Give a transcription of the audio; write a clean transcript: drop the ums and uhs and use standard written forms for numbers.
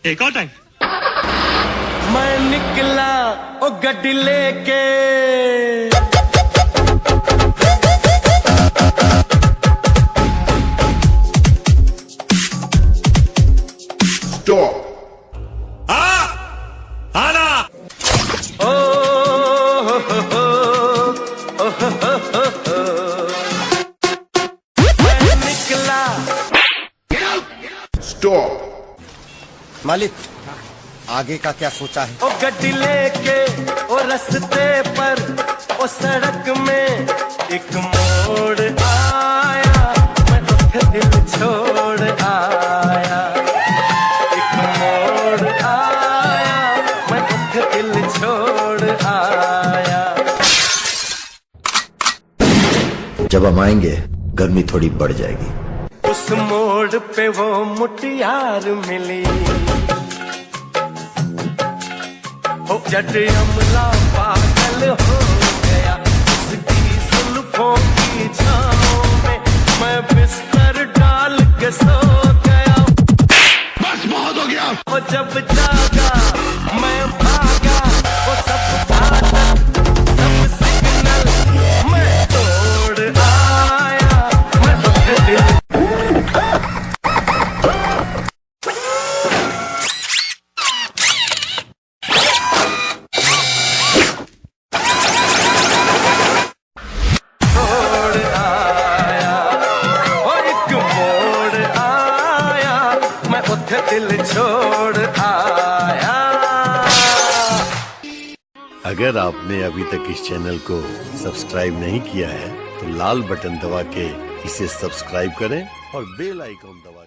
एक और टाइम। मैं निकला ओ गड्डी लेके, आना ओ हो हो ओ हो। मैं निकला। स्टॉप। मालिक, आगे का क्या सोचा है? ओ गड्डी लेके ओ रस्ते पर ओ सड़क में एक मोड़ आया, मैं तो दिल छोड़ आया। एक मोड़ आया, मैं तो दिल छोड़ आया। जब हम आएंगे गर्मी थोड़ी बढ़ जाएगी। उस मोड़ पे वो मुटियार मिली, हो जट अमला पागल हो गया उसकी जुल्फों की छाँव में। मैं बिस्तर डाल के सो गया, बस बहुत हो गया। वो जब जागा मैं भागा, वो सब आदत सब सिग्नल मैं तोड़ आया। मैं तो दिल दिल छोड़ आया। अगर आपने अभी तक इस चैनल को सब्सक्राइब नहीं किया है तो लाल बटन दबा के इसे सब्सक्राइब करें और बेल आइकॉन दबा